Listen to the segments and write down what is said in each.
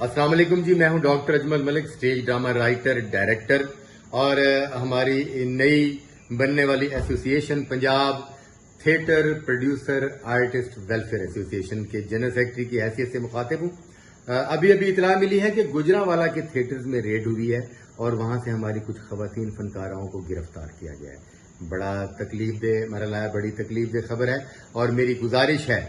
अस्सलाम वालेकुम जी, मैं हूं doctor Ajmal Malik, stage drama writer director और हमारी नई बनने वाली association Punjab theatre producer artist welfare association के जनरल सेक्रेटरी की हैसियत से मुखातिब हूं। अभी अभी इतला मिली है कि गुजरांवाला के थिएटर्स में रेड हुई है और वहां से हमारी कुछ खवातीन फनकाराओं को गिरफ्तार किया गया है। बड़ा तकलीफ दे मरला बड़ी तकलीफ दे खबर है और मेरी गुजारिश है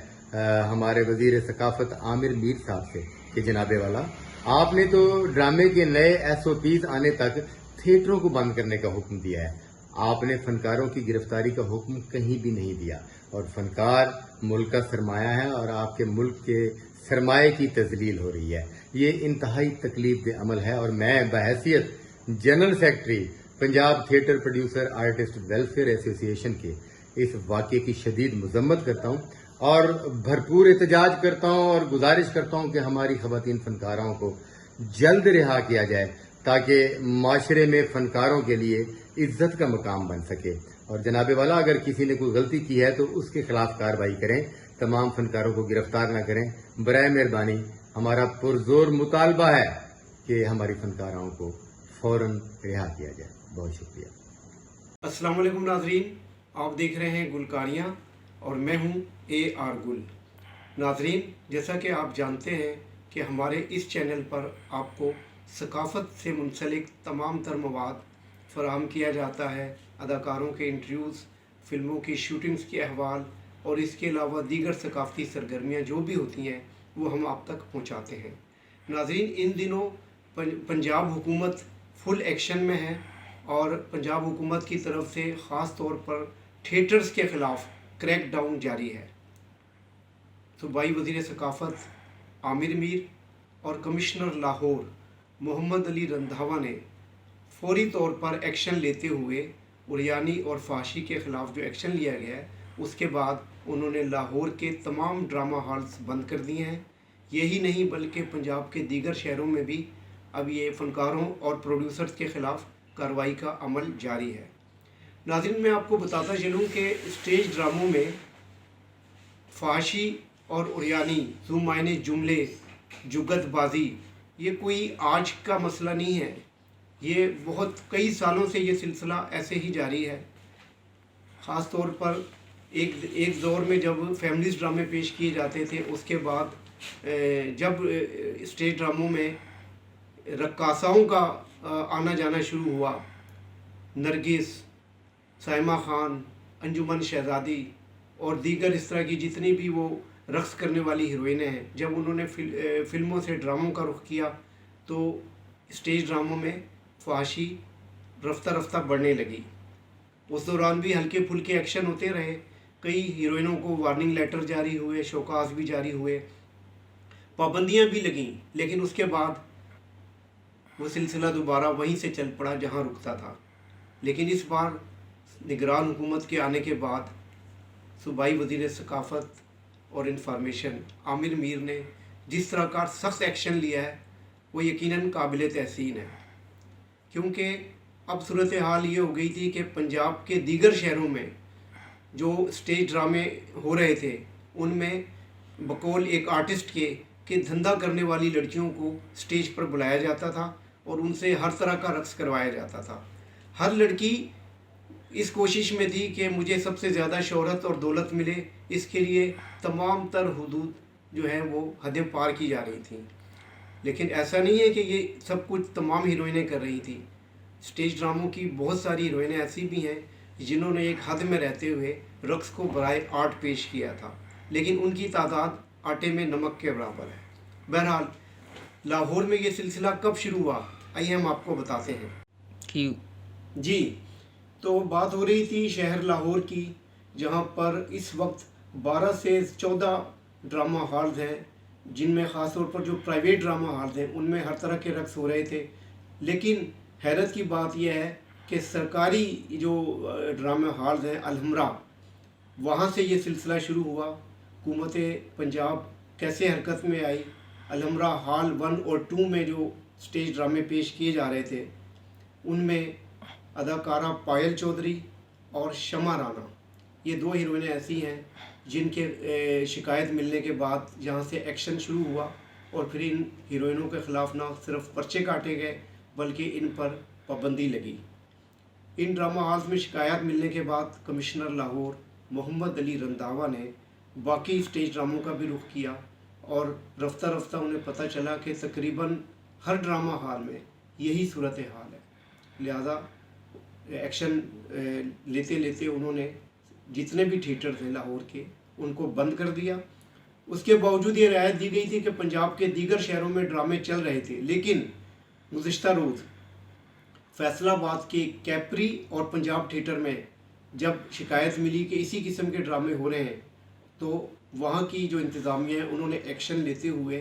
हमारे वजीर सकाफत आमिर मीर साहब से कि जनाबे वाला, आपने तो ड्रामे के नए SOPs आने तक थिएटरों को बंद करने का हुक्म दिया है, आपने फनकारों की गिरफ्तारी का हुक्म कहीं भी नहीं दिया। और फनकार मुल्क का सरमाया है और आपके मुल्क के सरमाए की तजलील हो रही है। ये इंतहाई तकलीफ दे अमल है और मैं बहैसियत general secretary Punjab theatre producer artist welfare association के इस वाक़े की शदीद मजम्मत करता हूँ और भरपूर एहतजाज करता हूँ और गुजारिश करता हूँ कि हमारी खवातीन फनकारों को जल्द रिहा किया जाए ताकि माशरे में फनकारों के लिए इज्जत का मकाम बन सके। और जनाबे वाला, अगर किसी ने कोई गलती की है तो उसके खिलाफ कार्रवाई करें, तमाम फनकारों को गिरफ्तार न करें। बराए मेहरबानी हमारा पुरजोर मुतालबा है कि हमारी फनकारों को फौरन रिहा किया जाए। बहुत शुक्रिया। अस्सलाम वालेकुम नाजरीन, आप देख रहे हैं गुलकारियाँ और मैं हूं AR गुल। नाजरीन, जैसा कि आप जानते हैं कि हमारे इस चैनल पर आपको सकाफ़त से मुंसलिक तमाम तर मवाद फराहम किया जाता है। अदाकारों के इंटरव्यूज़, फ़िल्मों की शूटिंग्स के अहवाल और इसके अलावा दीगर सकाफ़ती सरगर्मियाँ जो भी होती हैं वो हम आप तक पहुँचाते हैं। नाजरीन, इन दिनों पंजाब हुकूमत फुल एक्शन में है और पंजाब हुकूमत की तरफ से ख़ास तौर पर थिएटर्स के ख़िलाफ़ क्रैक डाउन जारी है। सूबाई वज़ीर सकाफ़त आमिर मीर और कमिश्नर लाहौर मोहम्मद अली रंधावा ने फौरी तौर पर एक्शन लेते हुए उरियानी और फाशी के ख़िलाफ़ जो एक्शन लिया गया है उसके बाद उन्होंने लाहौर के तमाम ड्रामा हॉल्स बंद कर दिए हैं। यही नहीं बल्कि पंजाब के दीगर शहरों में भी अब ये फ़नकारों और प्रोड्यूसर्स के ख़िलाफ़ कार्रवाई का अमल जारी है। नाज़रीन, मैं आपको बताता चलूँ कि स्टेज ड्रामों में फाशी और उरियानी, ज़ू मायने जुमले, जुगतबाजी, ये कोई आज का मसला नहीं है। ये बहुत कई सालों से ये सिलसिला ऐसे ही जारी है। ख़ास तौर पर एक दौर में जब फैमिलीज़ ड्रामे पेश किए जाते थे, उसके बाद जब स्टेज ड्रामों में रक्कासाओं का आना जाना शुरू हुआ, नरगिस, साइमा खान, अंजुमन शहज़ादी और दीगर इस तरह की जितनी भी वो रक़्स करने वाली हीरोइनें हैं, जब उन्होंने फ़िल्मों से ड्रामों का रुख किया तो स्टेज ड्रामों में फाशी रफ्ता रफ्ता बढ़ने लगी। उस दौरान भी हल्के फुल्के एक्शन होते रहे, कई हीरोइनों को वार्निंग लेटर जारी हुए, शोकास भी जारी हुए, पाबंदियां भी लगीं, लेकिन उसके बाद वो सिलसिला दोबारा वहीं से चल पड़ा जहां रुकता था। लेकिन इस बार निगरान हुकूमत के आने के बाद सूबाई वज़ीर सकाफ़त और इंफॉर्मेशन आमिर मीर ने जिस तरह का सख्त एक्शन लिया है वो यकीनन काबिल तहसीन है, क्योंकि अब सूरत हाल ये हो गई थी कि पंजाब के दीगर शहरों में जो स्टेज ड्रामे हो रहे थे उनमें बकौल एक आर्टिस्ट के धंधा करने वाली लड़कियों को स्टेज पर बुलाया जाता था और उनसे हर तरह का रक़्स करवाया जाता था। हर लड़की इस कोशिश में थी कि मुझे सबसे ज़्यादा शोहरत और दौलत मिले, इसके लिए तमाम तर हुदूद जो है वो हदें पार की जा रही थी। लेकिन ऐसा नहीं है कि ये सब कुछ तमाम हीरोइनें कर रही थी। स्टेज ड्रामों की बहुत सारी हीरोइनें ऐसी भी हैं जिन्होंने एक हद में रहते हुए रक़्स को बराए आर्ट पेश किया था, लेकिन उनकी तादाद आटे में नमक के बराबर है। बहरहाल, लाहौर में ये सिलसिला कब शुरू हुआ, आइए हम आपको बताते हैं। जी, तो बात हो रही थी शहर लाहौर की, जहाँ पर इस वक्त 12 से 14 ड्रामा हॉल्स हैं, जिनमें ख़ास तौर पर जो प्राइवेट ड्रामा हॉल्स हैं उनमें हर तरह के रक़्स हो रहे थे। लेकिन हैरत की बात यह है कि सरकारी जो ड्रामा हॉल्स हैं अलहमरा, वहाँ से ये सिलसिला शुरू हुआ। हुकूमत पंजाब कैसे हरकत में आई, अलहमरा हॉल 1 और 2 में जो स्टेज ड्रामे पेश किए जा रहे थे उनमें अदाकारा पायल चौधरी और शमा राना, ये 2 हीरोइनें ऐसी हैं जिनके शिकायत मिलने के बाद यहाँ से एक्शन शुरू हुआ और फिर इन हीरोइनों के ख़िलाफ़ ना सिर्फ पर्चे काटे गए बल्कि इन पर पाबंदी लगी। इन ड्रामा हॉल्स में शिकायत मिलने के बाद कमिश्नर लाहौर मोहम्मद अली रंधावा ने बाकी स्टेज ड्रामों का भी रुख किया और रफ्ता रफ्ता उन्हें पता चला कि तकरीबन हर ड्रामा हॉल में यही सूरत हाल है। लिहाजा एक्शन लेते लेते उन्होंने जितने भी थिएटर थे लाहौर के उनको बंद कर दिया। उसके बावजूद ये रियायत दी गई थी कि पंजाब के दीगर शहरों में ड्रामे चल रहे थे, लेकिन गुज़िश्ता रोज़ फैसलाबाद के कैपरी और पंजाब थिएटर में जब शिकायत मिली कि इसी किस्म के ड्रामे हो रहे हैं तो वहाँ की जो इंतज़ामिया है उन्होंने एक्शन लेते हुए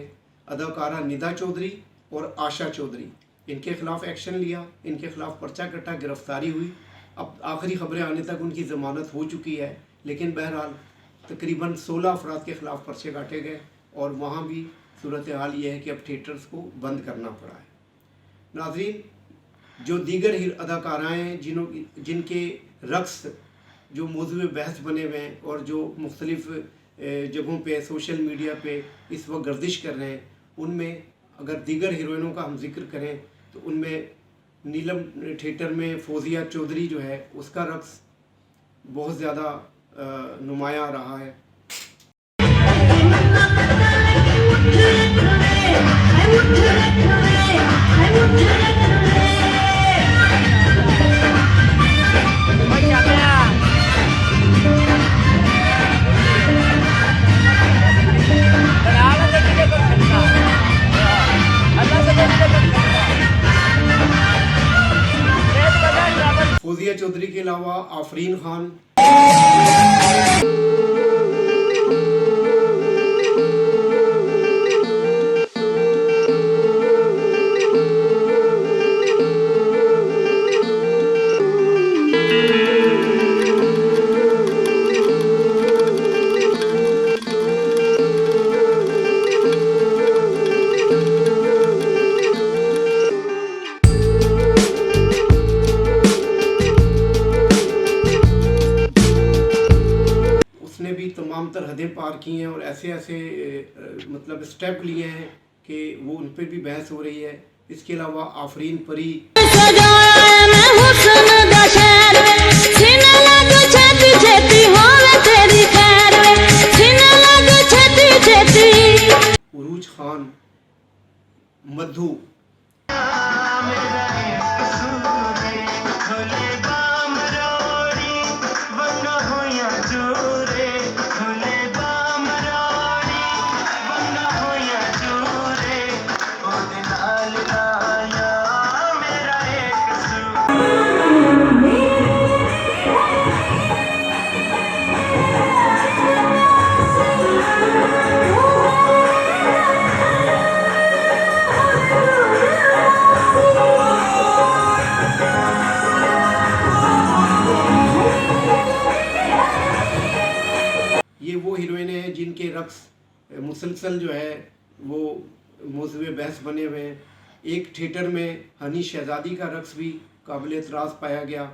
अदाकारा निदा चौधरी और आशा चौधरी इनके ख़िलाफ़ एक्शन लिया, इनके ख़िलाफ़ पर्चा कटा, गिरफ़्तारी हुई। अब आखिरी ख़बरें आने तक उनकी ज़मानत हो चुकी है, लेकिन बहरहाल तकरीबन 16 अफराद के ख़िलाफ़ पर्चे काटे गए और वहाँ भी सूरत हाल ये है कि अब थिएटर्स को बंद करना पड़ा है। नाज़रीन, जो दीगर अदाकाराएँ जिनके रक़्स जो मौज़ूए बहस बने हुए हैं और जो मुख्तलिफ़ जगहों पे सोशल मीडिया पे इस वक्त गर्दिश कर रहे हैं, उनमें अगर दीगर हीरोइनों का हम जिक्र करें तो उनमें नीलम थिएटर में फौजिया चौधरी जो है उसका रक़्स बहुत ज़्यादा नुमाया रहा है। फौजिया चौधरी के अलावा आफरीन खान, भी तमाम तर हदें पार की हैं और ऐसे ऐसे मतलब स्टेप लिए हैं कि वो उन पर भी बहस हो रही है। इसके अलावा आफरीन परी उरूज खान, मधु, ये वो हीरोइनें हैं जिनके रक़्स मुसलसल जो है वो मौज़ूए बहस बने हुए हैं। एक थिएटर में हनी शहज़ादी का रक़्स भी काबिल एतराज़ पाया गया।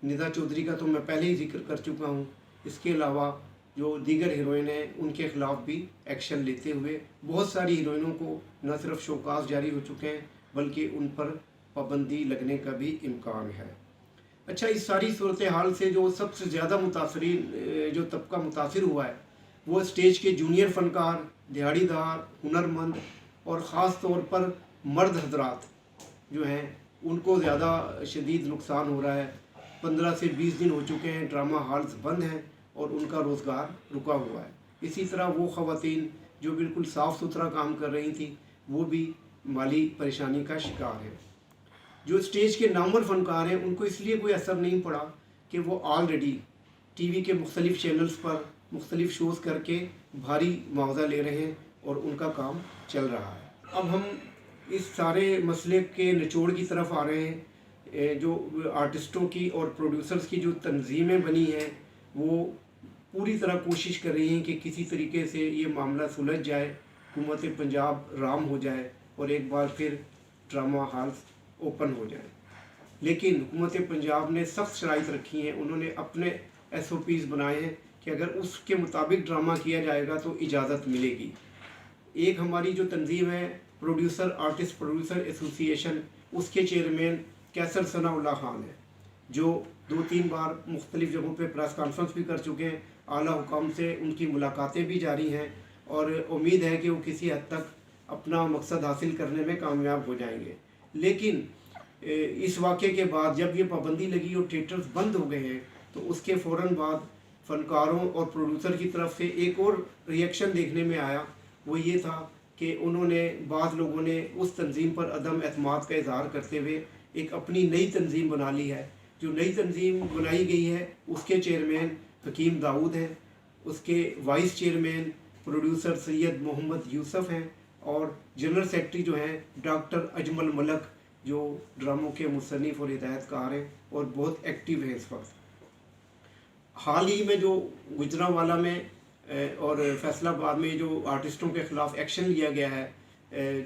निदा चौधरी का तो मैं पहले ही जिक्र कर चुका हूँ। इसके अलावा जो दीगर हीरोइन हैं उनके ख़िलाफ़ भी एक्शन लेते हुए बहुत सारी हीरोइनों को न सिर्फ शोकास जारी हो चुके हैं बल्कि उन पर पाबंदी लगने का भी इम्कान है। अच्छा, इस सारी सूरत हाल से जो सबसे ज़्यादा मुतासरीन जो तबका मुतासर हुआ है वो स्टेज के जूनियर फ़नकार, दिहाड़ीदार, हुनरमंद और ख़ास तौर पर मर्द हजरात जो हैं उनको ज़्यादा शदीद नुकसान हो रहा है। 15 से 20 दिन हो चुके हैं ड्रामा हॉल्स बंद हैं और उनका रोज़गार रुका हुआ है। इसी तरह वो ख़वातीन जो बिल्कुल साफ़ सुथरा काम कर रही थी वो भी माली परेशानी का शिकार है। जो स्टेज के नामवर फ़नकार हैं उनको इसलिए कोई असर नहीं पड़ा कि वो ऑलरेडी टीवी के मुख्तलिफ़ चैनल्स पर मुख्तलिफ़ शोज़ करके भारी मुआवजा ले रहे हैं और उनका काम चल रहा है। अब हम इस सारे मसले के निचोड़ की तरफ आ रहे हैं। जो आर्टिस्टों की और प्रोड्यूसर्स की जो तंजीमें बनी हैं वो पूरी तरह कोशिश कर रही हैं कि किसी तरीके से ये मामला सुलझ जाए, हुकूमत पंजाब राम हो जाए और एक बार फिर ड्रामा हॉल्स ओपन हो जाए। लेकिन हुकूमत पंजाब ने सख्त शराइत रखी हैं। उन्होंने अपने SOPs बनाए हैं कि अगर उसके मुताबिक ड्रामा किया जाएगा तो इजाज़त मिलेगी। एक हमारी जो तंजीम है प्रोड्यूसर आर्टिस्ट प्रोड्यूसर एसोसिएशन, उसके चेयरमैन कैसर सनाउल्लाह खान है, जो 2-3 बार मुख्तलिफ़ जगहों पे प्रेस कॉन्फ्रेंस भी कर चुके हैं। आला हुकाम से उनकी मुलाकातें भी जारी हैं और उम्मीद है कि वो किसी हद तक अपना मकसद हासिल करने में कामयाब हो जाएंगे। लेकिन इस वाक़े के बाद जब ये पाबंदी लगी और थिएटर्स बंद हो गए हैं तो उसके फ़ौरन बाद फ़नकारों और प्रोड्यूसर की तरफ से एक और रिएक्शन देखने में आया। वो ये था कि उन्होंने बाद लोगों ने उस तंजीम पर अदम एतमाद का इजहार करते हुए एक अपनी नई तंजीम बना ली है। जो नई तंजीम बनाई गई है उसके चेयरमैन हकीम दाऊद हैं, उसके vice chairman producer Syed Mohammad Yusuf हैं और जनरल सेक्रेटरी जो हैं डॉक्टर अजमल मलक, जो ड्रामों के मुसन्निफ़ और हिदायतकार हैं और बहुत एक्टिव हैं इस वक्त। हाल ही में जो गुजरांवाला में और फैसलाबाद में जो आर्टिस्टों के ख़िलाफ़ एक्शन लिया गया है,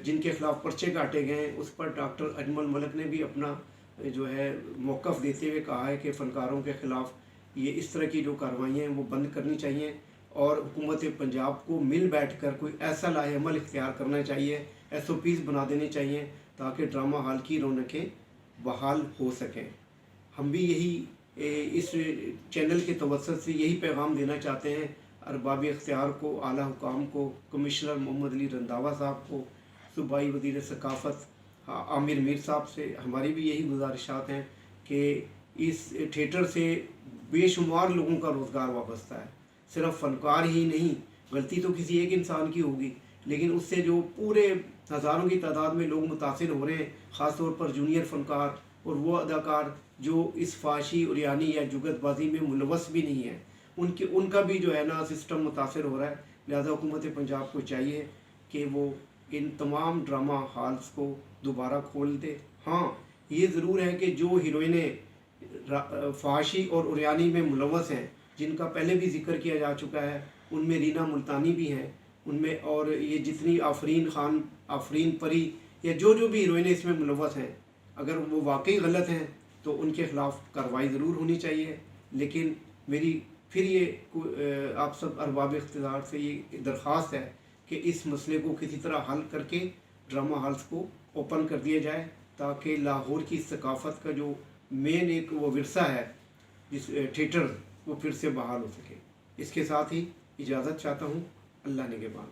जिनके ख़िलाफ़ पर्चे काटे गए हैं, उस पर डॉक्टर अजमल मलक ने भी अपना जो है मौक़िफ़ देते हुए कहा है कि फ़नकारों के ख़िलाफ़ ये इस तरह की जो कार्रवाइयाँ हैं वो बंद करनी चाहिए और हुकूमत पंजाब को मिल बैठ कर कोई ऐसा लाहेअमल इख्तियार करना चाहिए, SOPs बना देने चाहिए ताकि ड्रामा हॉल की रौनकें बहाल हो सकें। हम भी यही इस चैनल के तवज्जुह से यही पैगाम देना चाहते हैं अरबाब इख्तियार को, आला हुकाम को, कमिश्नर मोहम्मद अली रंधावा साहब को, सूबाई वज़ीर सकाफ़त आमिर मीर साहब से हमारी भी यही गुजारिशात हैं कि इस थिएटर से बेशुमार लोगों का रोज़गार वाबस्ता है। सिर्फ फ़नकार ही नहीं, गलती तो किसी एक इंसान की होगी लेकिन उससे जो पूरे हज़ारों की तादाद में लोग मुतासिर हो रहे हैं, ख़ास तौर पर जूनियर फ़नकार और वो अदाकार जो इस फाशी उरियानी या जुगतबाजी में मुलवस भी नहीं है, उनका भी जो है ना सिस्टम मुतासिर हो रहा है। लिहाजा हुकूमत पंजाब को चाहिए कि वो इन तमाम ड्रामा हॉल्स को दोबारा खोल दे। हाँ, ये ज़रूर है कि जो हीरोइनें फाशी और उरियानी में मुलवस हैं, जिनका पहले भी जिक्र किया जा चुका है, उनमें रीना मुल्तानी भी हैं, उनमें और ये जितनी आफरीन खान, आफरीन परी या जो भी हीरोइनें इसमें मुलवस हैं, अगर वो वाकई गलत हैं तो उनके ख़िलाफ़ कार्रवाई ज़रूर होनी चाहिए। लेकिन मेरी फिर ये आप सब अरबाब इख्तियार से ये दरख्वास्त है कि इस मसले को किसी तरह हल करके ड्रामा हॉल्स को ओपन कर दिया जाए ताकि लाहौर की सकाफ़त का जो मेन एक वो विरसा है जिस थिएटर, वो फिर से बहाल हो सके। इसके साथ ही इजाज़त चाहता हूँ। अल्लाह निगहबान।